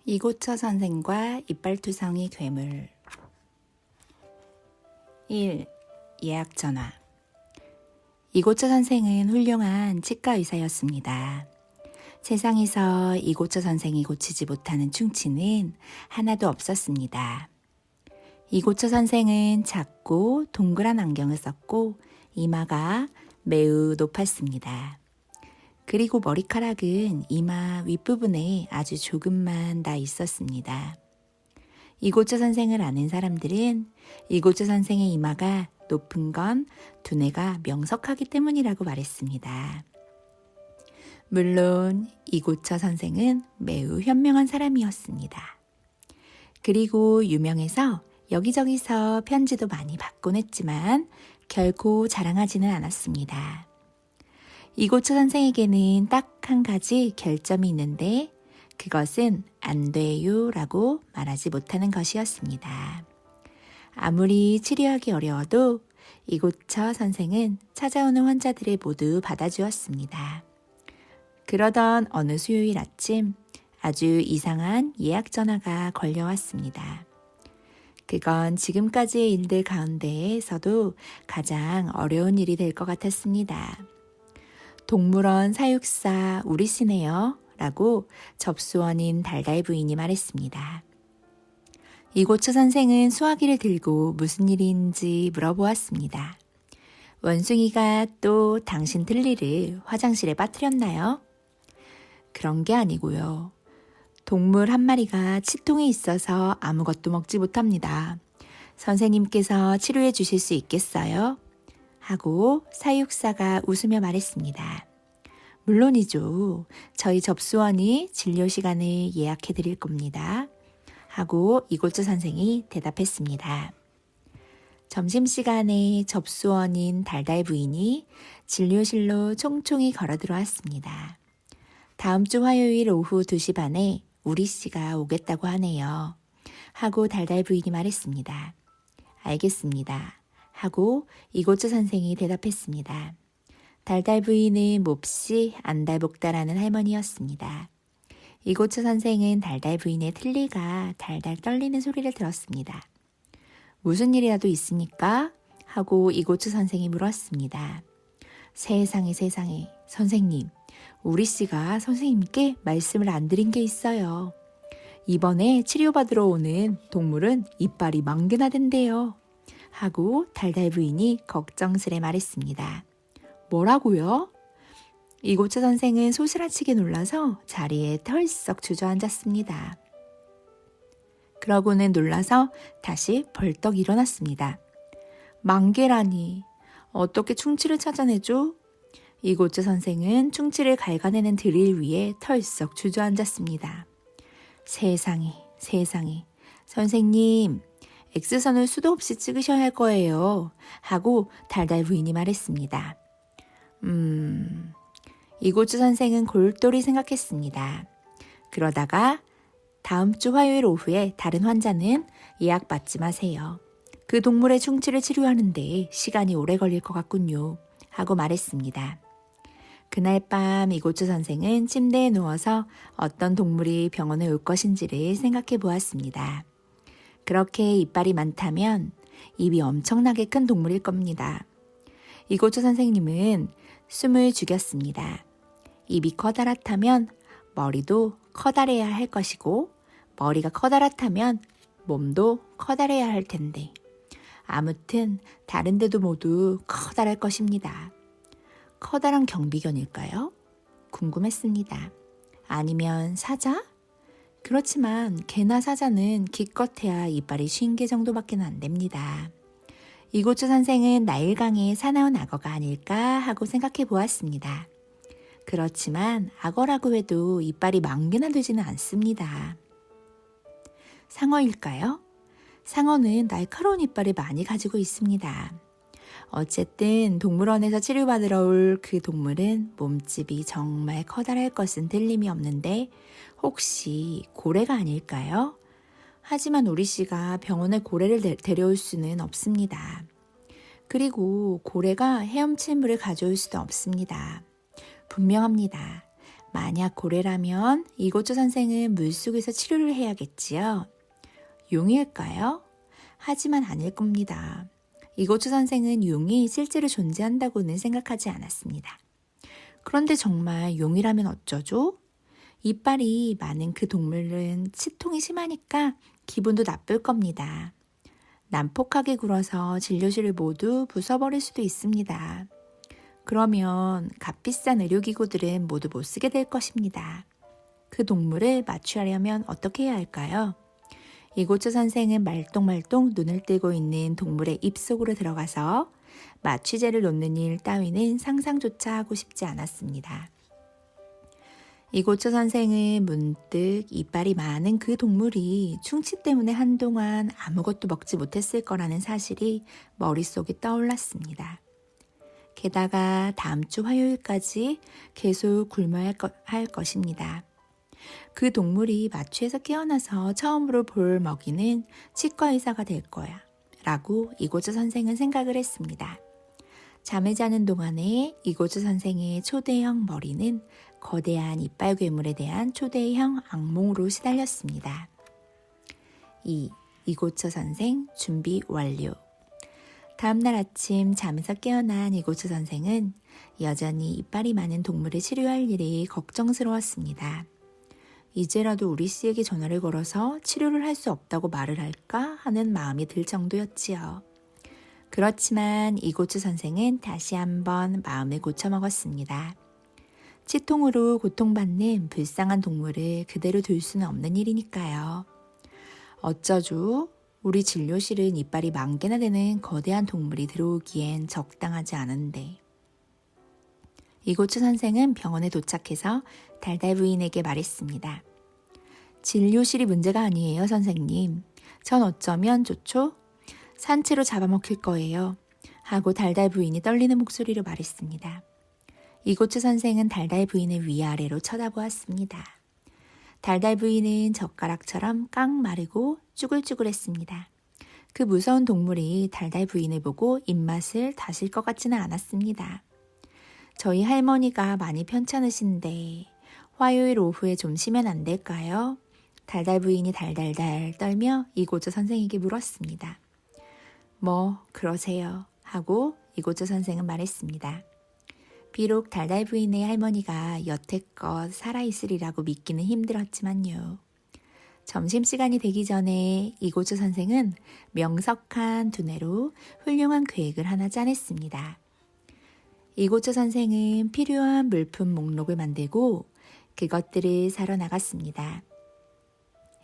이고처 선생과 이빨투성이 괴물. 1. 예약 전화. 이고처 선생은 훌륭한 치과 의사였습니다. 세상에서 이고처 선생이 고치지 못하는 충치는 하나도 없었습니다. 이고처 선생은 작고 동그란 안경을 썼고 이마가 매우 높았습니다. 그리고 머리카락은 이마 윗부분에 아주 조금만 나 있었습니다. 이고처 선생을 아는 사람들은 이고처 선생의 이마가 높은 건 두뇌가 명석하기 때문이라고 말했습니다. 물론 이고처 선생은 매우 현명한 사람이었습니다. 그리고 유명해서 여기저기서 편지도 많이 받곤 했지만 결코 자랑하지는 않았습니다. 이고처 선생에게는 딱 한 가지 결점이 있는데 그것은 안 돼요 라고 말하지 못하는 것이었습니다. 아무리 치료하기 어려워도 이고처 선생은 찾아오는 환자들을 모두 받아주었습니다. 그러던 어느 수요일 아침 아주 이상한 예약 전화가 걸려왔습니다. 그건 지금까지의 일들 가운데에서도 가장 어려운 일이 될 것 같았습니다. 동물원 사육사 우리씨네요 라고 접수원인 달달 부인이 말했습니다. 이고처 선생은 수화기를 들고 무슨 일인지 물어보았습니다. 원숭이가 또 당신 틀니를 화장실에 빠뜨렸나요? 그런 게 아니고요. 동물 한 마리가 치통에 있어서 아무것도 먹지 못합니다. 선생님께서 치료해 주실 수 있겠어요? 하고 사육사가 웃으며 말했습니다. 물론이죠. 저희 접수원이 진료 시간을 예약해 드릴 겁니다. 하고 이고처 선생이 대답했습니다. 점심시간에 접수원인 달달 부인이 진료실로 총총히 걸어 들어왔습니다. 다음 주 화요일 오후 2시 반에 우리 씨가 오겠다고 하네요. 하고 달달 부인이 말했습니다. 알겠습니다. 하고 이고처 선생이 대답했습니다. 달달 부인은 몹시 안달복달하는 할머니였습니다. 이고처 선생은 달달 부인의 틀니가 달달 떨리는 소리를 들었습니다. 무슨 일이라도 있습니까? 하고 이고처 선생이 물었습니다. 세상에 선생님, 우리 씨가 선생님께 말씀을 안 드린 게 있어요. 이번에 치료받으러 오는 동물은 이빨이 10개나 된대요. 하고 달달 부인이 걱정스레 말했습니다. 뭐라고요? 이고처 선생은 소스라치게 놀라서 자리에 털썩 주저앉았습니다. 그러고는 놀라서 다시 벌떡 일어났습니다. 10개라니 어떻게 충치를 찾아내죠? 이고처 선생은 충치를 갉아내는 드릴 위에 털썩 주저앉았습니다. 세상에 선생님 X선을 수도 없이 찍으셔야 할 거예요. 하고 달달 부인이 말했습니다. 이고처 선생은 골똘히 생각했습니다. 그러다가 다음 주 화요일 오후에 다른 환자는 예약받지 마세요. 그 동물의 충치를 치료하는데 시간이 오래 걸릴 것 같군요. 하고 말했습니다. 그날 밤 이고처 선생은 침대에 누워서 어떤 동물이 병원에 올 것인지를 생각해 보았습니다. 그렇게 이빨이 많다면 입이 엄청나게 큰 동물일 겁니다. 이고처 선생님은 숨을 죽였습니다. 입이 커다랗다면 머리도 커다래야 할 것이고 머리가 커다랗다면 몸도 커다래야 할 텐데 아무튼 다른 데도 모두 커다랄 것입니다. 커다란 경비견일까요? 궁금했습니다. 아니면 사자? 그렇지만 개나 사자는 기껏해야 이빨이 50개 정도밖에 안 됩니다. 이고처 선생은 나일강의 사나운 악어가 아닐까 하고 생각해 보았습니다. 그렇지만 악어라고 해도 이빨이 10개나 되지는 않습니다. 상어일까요? 상어는 날카로운 이빨을 많이 가지고 있습니다. 어쨌든 동물원에서 치료받으러 올 그 동물은 몸집이 정말 커다랄 것은 틀림이 없는데 혹시 고래가 아닐까요? 하지만 우리 씨가 병원에 고래를 데려올 수는 없습니다. 그리고 고래가 헤엄칠 물을 가져올 수도 없습니다. 분명합니다. 만약 고래라면 이고초 선생은 물속에서 치료를 해야겠지요. 용일까요? 하지만 아닐 겁니다. 이고초 선생은 용이 실제로 존재한다고는 생각하지 않았습니다. 그런데 정말 용이라면 어쩌죠? 이빨이 많은 그 동물은 치통이 심하니까 기분도 나쁠 겁니다. 난폭하게 굴어서 진료실을 모두 부숴버릴 수도 있습니다. 그러면 값비싼 의료기구들은 모두 못 쓰게 될 것입니다. 그 동물을 마취하려면 어떻게 해야 할까요? 이고초 선생은 말똥말똥 눈을 뜨고 있는 동물의 입속으로 들어가서 마취제를 놓는 일 따위는 상상조차 하고 싶지 않았습니다. 이고초 선생은 문득 이빨이 많은 그 동물이 충치 때문에 한동안 아무것도 먹지 못했을 거라는 사실이 머릿속에 떠올랐습니다. 게다가 다음 주 화요일까지 계속 굶어야 할 것입니다. 그 동물이 마취에서 깨어나서 처음으로 볼 먹이는 치과 의사가 될 거야 라고 이고초 선생은 생각을 했습니다. 잠을 자는 동안에 이고초 선생의 초대형 머리는 거대한 이빨 괴물에 대한 초대형 악몽으로 시달렸습니다. 2. 이고초 선생 준비 완료. 다음날 아침 잠에서 깨어난 이고초 선생은 여전히 이빨이 많은 동물을 치료할 일이 걱정스러웠습니다. 이제라도 우리 씨에게 전화를 걸어서 치료를 할 수 없다고 말을 할까 하는 마음이 들 정도였지요. 그렇지만 이고초 선생은 다시 한번 마음을 고쳐먹었습니다. 치통으로 고통받는 불쌍한 동물을 그대로 둘 수는 없는 일이니까요. 어쩌죠? 우리 진료실은 이빨이 10,000개나 되는 거대한 동물이 들어오기엔 적당하지 않은데. 이고초 선생은 병원에 도착해서 달달 부인에게 말했습니다. 진료실이 문제가 아니에요, 선생님. 전 어쩌면 좋죠? 산채로 잡아먹힐 거예요. 하고 달달 부인이 떨리는 목소리로 말했습니다. 이고초 선생은 달달 부인의 위아래로 쳐다보았습니다. 달달 부인은 젓가락처럼 깡 마르고 쭈글쭈글했습니다. 그 무서운 동물이 달달 부인을 보고 입맛을 다실 것 같지는 않았습니다. 저희 할머니가 많이 편찮으신데 화요일 오후에 좀 쉬면 안 될까요? 달달 부인이 달달달 떨며 이고초 선생에게 물었습니다. 뭐 그러세요 하고 이고초 선생은 말했습니다. 비록 달달 부인의 할머니가 여태껏 살아있으리라고 믿기는 힘들었지만요. 점심시간이 되기 전에 이고초 선생은 명석한 두뇌로 훌륭한 계획을 하나 짜냈습니다. 이고초 선생은 필요한 물품 목록을 만들고 그것들을 사러 나갔습니다.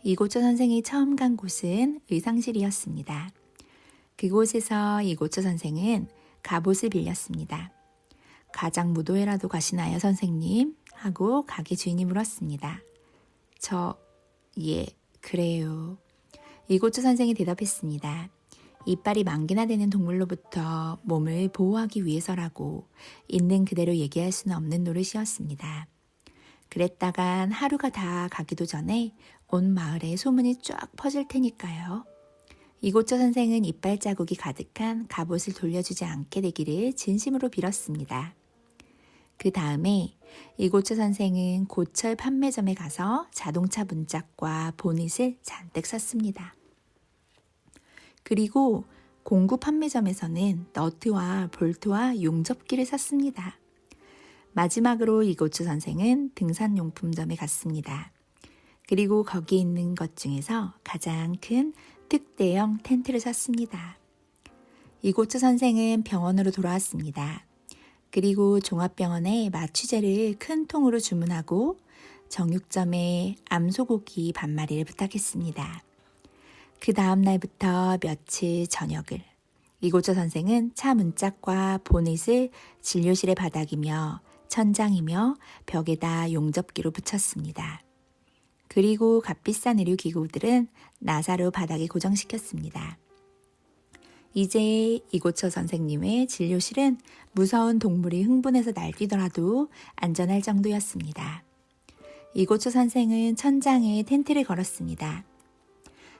이고초 선생이 처음 간 곳은 의상실이었습니다. 그곳에서 이고초 선생은 갑옷을 빌렸습니다. 가장 무도회라도 가시나요, 선생님? 하고 가게 주인이 물었습니다. 예, 그래요. 이고초 선생이 대답했습니다. 이빨이 10,000개나 되는 동물로부터 몸을 보호하기 위해서라고 있는 그대로 얘기할 수는 없는 노릇이었습니다. 그랬다간 하루가 다 가기도 전에 온 마을에 소문이 쫙 퍼질 테니까요. 이고초 선생은 이빨 자국이 가득한 갑옷을 돌려주지 않게 되기를 진심으로 빌었습니다. 그 다음에 이고초 선생은 고철 판매점에 가서 자동차 문짝과 보닛을 잔뜩 샀습니다. 그리고 공구 판매점에서는 너트와 볼트와 용접기를 샀습니다. 마지막으로 이고초 선생은 등산용품점에 갔습니다. 그리고 거기 있는 것 중에서 가장 큰 특대형 텐트를 샀습니다. 이고초 선생은 병원으로 돌아왔습니다. 그리고 종합병원에 마취제를 큰 통으로 주문하고 정육점에 암소고기 반마리를 부탁했습니다. 그 다음 날부터 며칠 저녁을 이고초 선생은 차 문짝과 보닛을 진료실의 바닥이며 천장이며 벽에다 용접기로 붙였습니다. 그리고 값비싼 의료기구들은 나사로 바닥에 고정시켰습니다. 이제 이고초 선생님의 진료실은 무서운 동물이 흥분해서 날뛰더라도 안전할 정도였습니다. 이고초 선생은 천장에 텐트를 걸었습니다.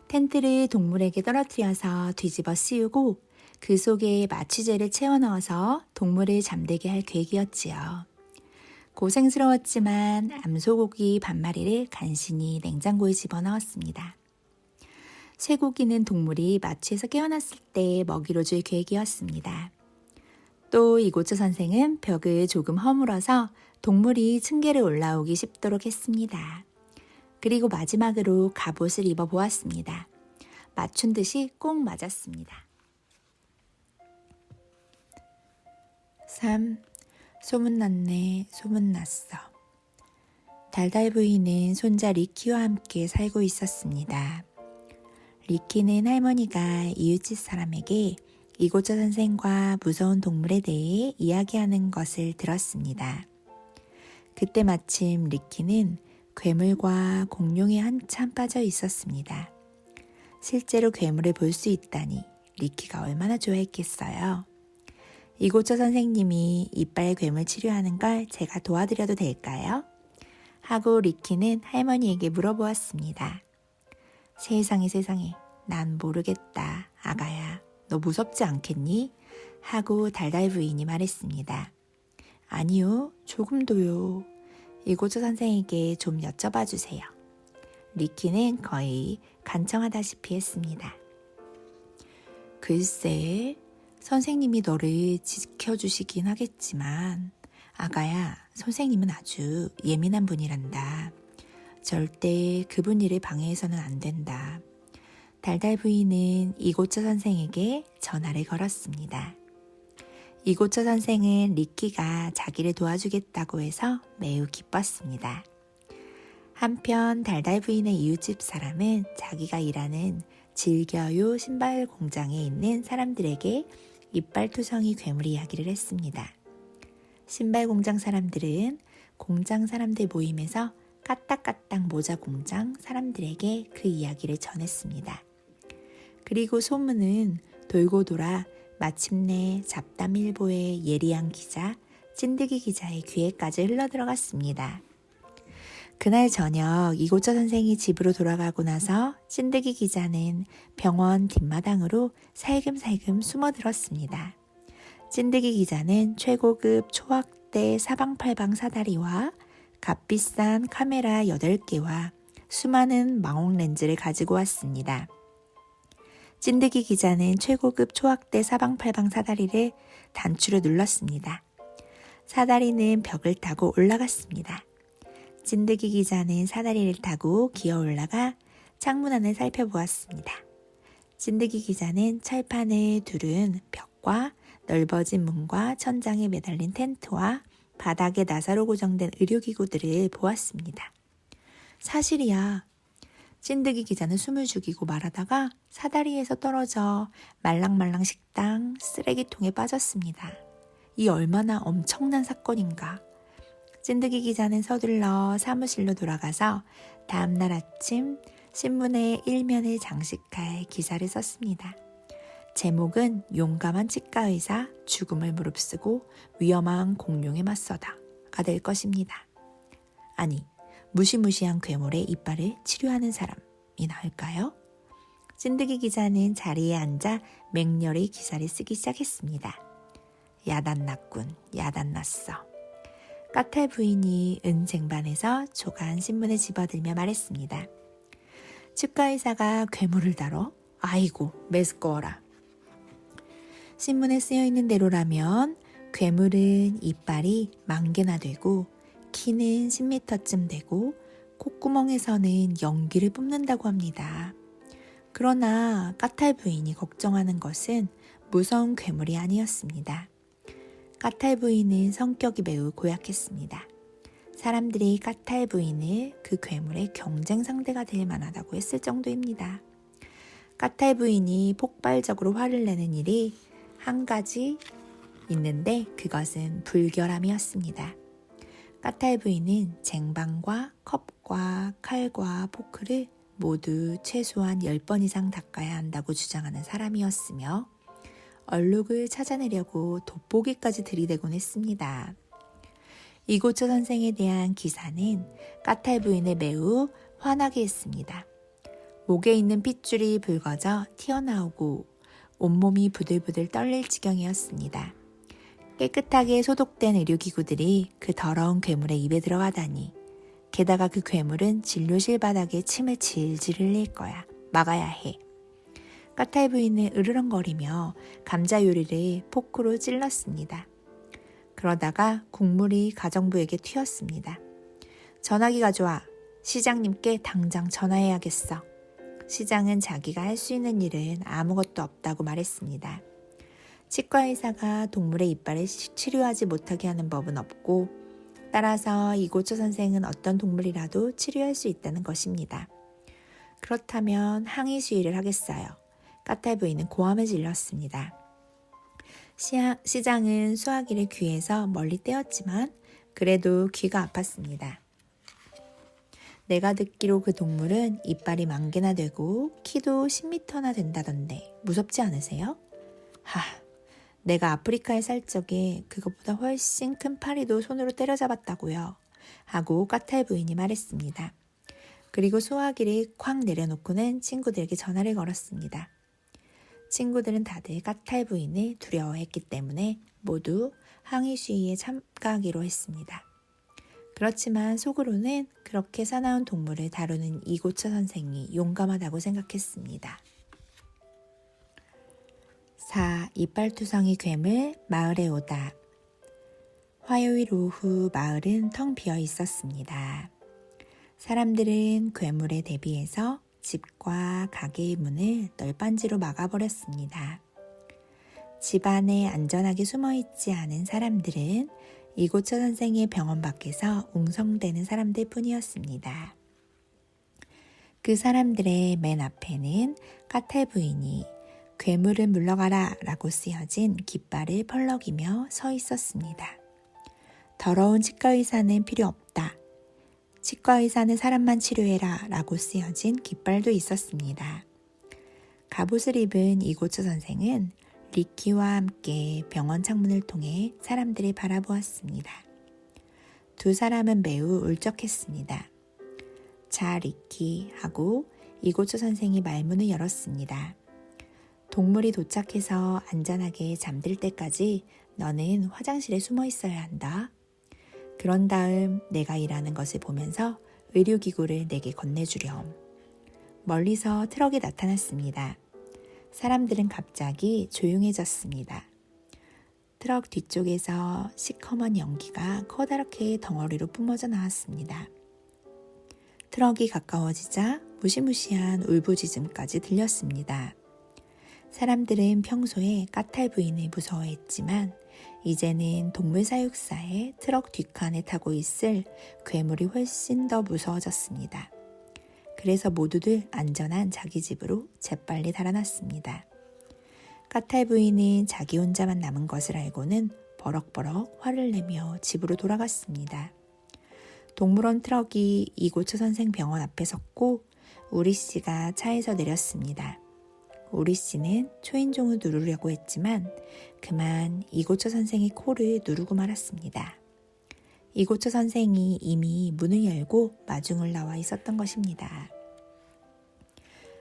텐트를 동물에게 떨어뜨려서 뒤집어 씌우고 그 속에 마취제를 채워 넣어서 동물을 잠들게 할 계획이었지요. 고생스러웠지만 암소고기 반마리를 간신히 냉장고에 집어넣었습니다. 쇠고기는 동물이 마취에서 깨어났을 때 먹이로 줄 계획이었습니다. 또 이고처 선생은 벽을 조금 허물어서 동물이 층계를 올라오기 쉽도록 했습니다. 그리고 마지막으로 갑옷을 입어보았습니다. 맞춘 듯이 꼭 맞았습니다. 3. 소문났네, 소문났어. 달달 부인은 손자 리키와 함께 살고 있었습니다. 리키는 할머니가 이웃집 사람에게 이고처 선생과 무서운 동물에 대해 이야기하는 것을 들었습니다. 그때 마침 리키는 괴물과 공룡에 한참 빠져 있었습니다. 실제로 괴물을 볼 수 있다니 리키가 얼마나 좋아했겠어요. 이고처 선생님이 이빨 괴물 치료하는 걸 제가 도와드려도 될까요? 하고 리키는 할머니에게 물어보았습니다. 세상에 세상에, 난 모르겠다. 아가야, 너 무섭지 않겠니? 하고 달달 부인이 말했습니다. 아니요, 조금도요. 이고처 선생에게 좀 여쭤봐 주세요. 리키는 거의 간청하다시피 했습니다. 글쎄, 선생님이 너를 지켜주시긴 하겠지만 아가야, 선생님은 아주 예민한 분이란다. 절대 그분 일을 방해해서는 안 된다. 달달 부인은 이고처 선생에게 전화를 걸었습니다. 이고처 선생은 리키가 자기를 도와주겠다고 해서 매우 기뻤습니다. 한편 달달 부인의 이웃집 사람은 자기가 일하는 즐겨요 신발 공장에 있는 사람들에게 이빨투성이 괴물 이야기를 했습니다. 신발 공장 사람들은 공장 사람들 모임에서 까딱까딱 모자 공장 사람들에게 그 이야기를 전했습니다. 그리고 소문은 돌고 돌아 마침내 잡담일보의 예리한 기자, 찐득이 기자의 귀에까지 흘러들어갔습니다. 그날 저녁 이고처 선생이 집으로 돌아가고 나서 찐득이 기자는 병원 뒷마당으로 살금살금 숨어들었습니다. 찐득이 기자는 최고급 초확대 사방팔방 사다리와 값비싼 카메라 8개와 수많은 망원 렌즈를 가지고 왔습니다. 찐득이 기자는 최고급 초확대 사방팔방 사다리를 단추로 눌렀습니다. 사다리는 벽을 타고 올라갔습니다. 찐득이 기자는 사다리를 타고 기어 올라가 창문 안을 살펴보았습니다. 찐득이 기자는 철판에 두른 벽과 넓어진 문과 천장에 매달린 텐트와 바닥에 나사로 고정된 의료기구들을 보았습니다. 사실이야. 찐득이 기자는 숨을 죽이고 말하다가 사다리에서 떨어져 말랑말랑 식당 쓰레기통에 빠졌습니다. 이 얼마나 엄청난 사건인가. 찐득이 기자는 서둘러 사무실로 돌아가서 다음날 아침 신문의 일면을 장식할 기사를 썼습니다. 제목은 용감한 치과의사 죽음을 무릅쓰고 위험한 공룡에 맞서다가 될 것입니다. 아니, 무시무시한 괴물의 이빨을 치료하는 사람이 나을까요? 찐득이 기자는 자리에 앉아 맹렬히 기사를 쓰기 시작했습니다. 야단났군, 야단났어. 까탈 부인이 은쟁반에서 조간 신문을 집어들며 말했습니다. 치과의사가 괴물을 다뤄? 아이고, 메스꺼워라. 신문에 쓰여있는 대로라면 괴물은 이빨이 10,000개나 되고 키는 10m쯤 되고 콧구멍에서는 연기를 뿜는다고 합니다. 그러나 까탈 부인이 걱정하는 것은 무서운 괴물이 아니었습니다. 까탈 부인은 성격이 매우 고약했습니다. 사람들이 까탈 부인을 그 괴물의 경쟁 상대가 될 만하다고 했을 정도입니다. 까탈 부인이 폭발적으로 화를 내는 일이 한 가지 있는데 그것은 불결함이었습니다. 까탈 부인은 쟁반과 컵과 칼과 포크를 모두 최소한 10번 이상 닦아야 한다고 주장하는 사람이었으며 얼룩을 찾아내려고 돋보기까지 들이대곤 했습니다. 이고처 선생에 대한 기사는 까탈 부인을 매우 화나게 했습니다. 목에 있는 핏줄이 붉어져 튀어나오고 온몸이 부들부들 떨릴 지경이었습니다. 깨끗하게 소독된 의료기구들이 그 더러운 괴물의 입에 들어가다니. 게다가 그 괴물은 진료실 바닥에 침을 질질 흘릴 거야. 막아야 해. 까탈 부인은 으르렁거리며 감자 요리를 포크로 찔렀습니다. 그러다가 국물이 가정부에게 튀었습니다. 전화기 가져와. 시장님께 당장 전화해야겠어. 시장은 자기가 할 수 있는 일은 아무것도 없다고 말했습니다. 치과의사가 동물의 이빨을 치료하지 못하게 하는 법은 없고 따라서 이고초 선생은 어떤 동물이라도 치료할 수 있다는 것입니다. 그렇다면 항의 시위를 하겠어요. 까탈 부인은 고함을 질렀습니다. 시장은 수화기를 귀에서 멀리 떼었지만 그래도 귀가 아팠습니다. 내가 듣기로 그 동물은 이빨이 10,000개나 되고 키도 10m나 된다던데 무섭지 않으세요? 내가 아프리카에 살 적에 그것보다 훨씬 큰 파리도 손으로 때려잡았다고요. 하고 까탈 부인이 말했습니다. 그리고 소화기를 쾅 내려놓고는 친구들에게 전화를 걸었습니다. 친구들은 다들 까탈 부인을 두려워했기 때문에 모두 항의 시위에 참가하기로 했습니다. 그렇지만 속으로는 그렇게 사나운 동물을 다루는 이고처 선생이 용감하다고 생각했습니다. 4. 이빨투성이 괴물 마을에 오다. 화요일 오후 마을은 텅 비어 있었습니다. 사람들은 괴물에 대비해서 집과 가게의 문을 널빤지로 막아버렸습니다. 집 안에 안전하게 숨어있지 않은 사람들은 이고처 선생의 병원 밖에서 웅성대는 사람들 뿐이었습니다. 그 사람들의 맨 앞에는 까탈 부인이 괴물을 물러가라 라고 쓰여진 깃발을 펄럭이며 서 있었습니다. 더러운 치과의사는 필요 없다. 치과의사는 사람만 치료해라 라고 쓰여진 깃발도 있었습니다. 갑옷을 입은 이고처 선생은 리키와 함께 병원 창문을 통해 사람들을 바라보았습니다. 두 사람은 매우 울적했습니다. 자, 리키 하고 이고처 선생이 말문을 열었습니다. 동물이 도착해서 안전하게 잠들 때까지 너는 화장실에 숨어 있어야 한다. 그런 다음 내가 일하는 것을 보면서 의료기구를 내게 건네주렴. 멀리서 트럭이 나타났습니다. 사람들은 갑자기 조용해졌습니다. 트럭 뒤쪽에서 시커먼 연기가 커다랗게 덩어리로 뿜어져 나왔습니다. 트럭이 가까워지자 무시무시한 울부짖음까지 들렸습니다. 사람들은 평소에 까탈 부인을 무서워했지만 이제는 동물사육사의 트럭 뒷칸에 타고 있을 괴물이 훨씬 더 무서워졌습니다. 그래서 모두들 안전한 자기 집으로 재빨리 달아났습니다. 까탈 부인은 자기 혼자만 남은 것을 알고는 버럭버럭 화를 내며 집으로 돌아갔습니다. 동물원 트럭이 이고처 선생 병원 앞에 섰고 우리 씨가 차에서 내렸습니다. 우리 씨는 초인종을 누르려고 했지만 그만 이고처 선생의 코를 누르고 말았습니다. 이고처 선생이 이미 문을 열고 마중을 나와 있었던 것입니다.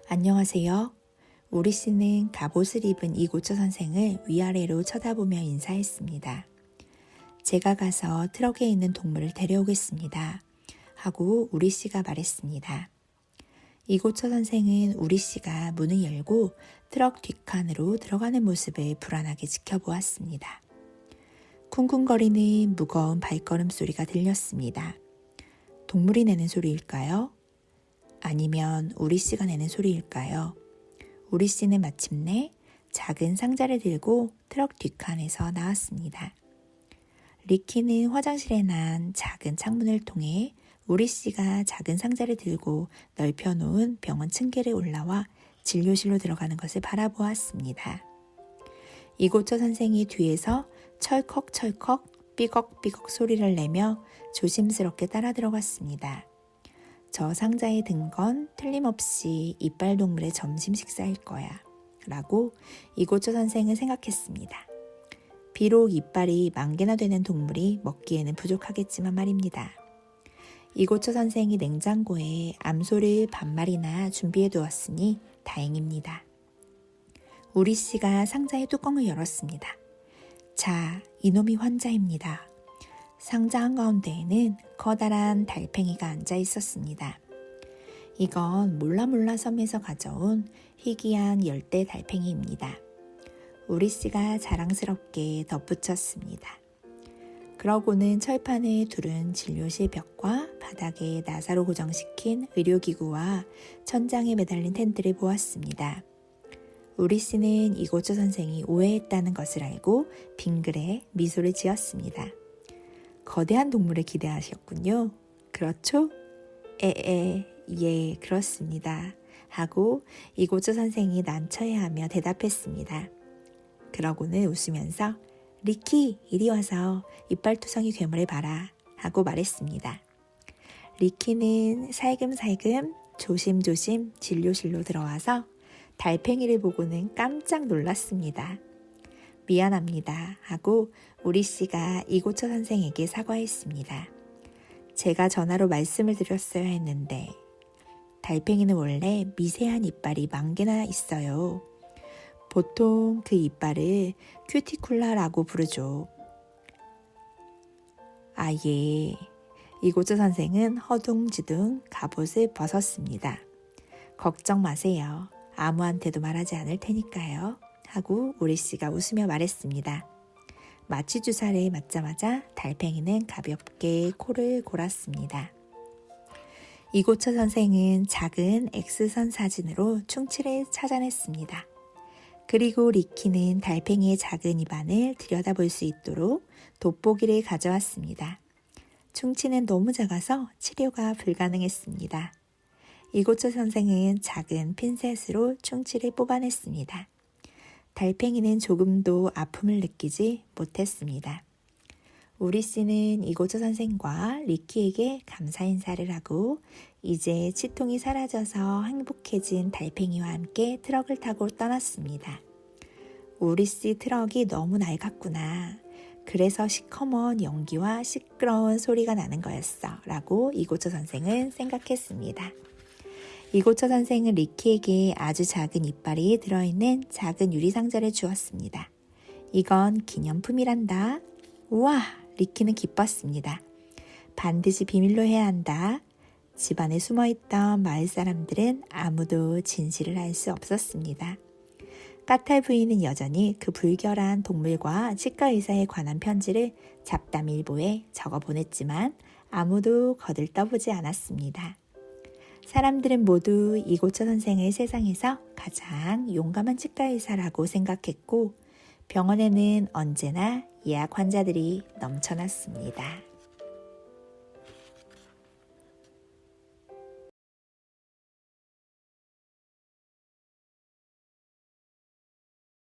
안녕하세요. 우리 씨는 갑옷을 입은 이고처 선생을 위아래로 쳐다보며 인사했습니다. 제가 가서 트럭에 있는 동물을 데려오겠습니다. 하고 우리 씨가 말했습니다. 이고처 선생은 우리 씨가 문을 열고 트럭 뒷칸으로 들어가는 모습을 불안하게 지켜보았습니다. 쿵쿵거리는 무거운 발걸음 소리가 들렸습니다. 동물이 내는 소리일까요? 아니면 우리 씨가 내는 소리일까요? 우리 씨는 마침내 작은 상자를 들고 트럭 뒷칸에서 나왔습니다. 리키는 화장실에 난 작은 창문을 통해 우리 씨가 작은 상자를 들고 넓혀놓은 병원 층계를 올라와 진료실로 들어가는 것을 바라보았습니다. 이고처 선생이 뒤에서 철컥철컥 삐걱삐걱 소리를 내며 조심스럽게 따라 들어갔습니다. 저 상자에 든 건 틀림없이 이빨 동물의 점심 식사일 거야 라고 이고처 선생은 생각했습니다. 비록 이빨이 10,000개나 되는 동물이 먹기에는 부족하겠지만 말입니다. 이고처 선생이 냉장고에 암소를 반마리나 준비해 두었으니 다행입니다. 우리 씨가 상자의 뚜껑을 열었습니다. 자, 이놈이 환자입니다. 상자 한가운데에는 커다란 달팽이가 앉아 있었습니다. 이건 몰라몰라 섬에서 가져온 희귀한 열대 달팽이입니다. 우리씨가 자랑스럽게 덧붙였습니다. 그러고는 철판에 두른 진료실 벽과 바닥에 나사로 고정시킨 의료기구와 천장에 매달린 텐트를 보았습니다. 우리씨는 이고초 선생이 오해했다는 것을 알고 빙그레 미소를 지었습니다. 거대한 동물을 기대하셨군요. 그렇죠? 예, 그렇습니다. 하고 이고초 선생이 난처해하며 대답했습니다. 그러고는 웃으면서 리키, 이리 와서 이빨투성이 괴물을 봐라 하고 말했습니다. 리키는 살금살금 조심조심 진료실로 들어와서 달팽이를 보고는 깜짝 놀랐습니다. 미안합니다 하고 우리씨가 이고초 선생에게 사과했습니다. 제가 전화로 말씀을 드렸어야 했는데 달팽이는 원래 미세한 이빨이 10개나 있어요. 보통 그 이빨을 큐티쿨라라고 부르죠. 아, 예. 이고초 선생은 허둥지둥 갑옷을 벗었습니다. 걱정 마세요. 아무한테도 말하지 않을 테니까요. 하고 우리씨가 웃으며 말했습니다. 마취 주사를 맞자마자 달팽이는 가볍게 코를 골았습니다. 이고초 선생은 작은 X선 사진으로 충치를 찾아냈습니다. 그리고 리키는 달팽이의 작은 입안을 들여다볼 수 있도록 돋보기를 가져왔습니다. 충치는 너무 작아서 치료가 불가능했습니다. 이고초 선생은 작은 핀셋으로 충치를 뽑아냈습니다. 달팽이는 조금도 아픔을 느끼지 못했습니다. 우리씨는 이고초 선생과 리키에게 감사 인사를 하고 이제 치통이 사라져서 행복해진 달팽이와 함께 트럭을 타고 떠났습니다. 우리씨 트럭이 너무 낡았구나. 그래서 시커먼 연기와 시끄러운 소리가 나는 거였어 라고 이고초 선생은 생각했습니다. 이고초 선생은 리키에게 아주 작은 이빨이 들어있는 작은 유리상자를 주었습니다. 이건 기념품이란다. 우와! 리키는 기뻤습니다. 반드시 비밀로 해야 한다. 집안에 숨어있던 마을 사람들은 아무도 진실을 알 수 없었습니다. 까탈 부인은 여전히 그 불결한 동물과 치과 의사에 관한 편지를 잡담일보에 적어 보냈지만 아무도 거들떠보지 않았습니다. 사람들은 모두 이고초 선생을 세상에서 가장 용감한 치과 의사라고 생각했고 병원에는 언제나 예약 환자들이 넘쳐났습니다.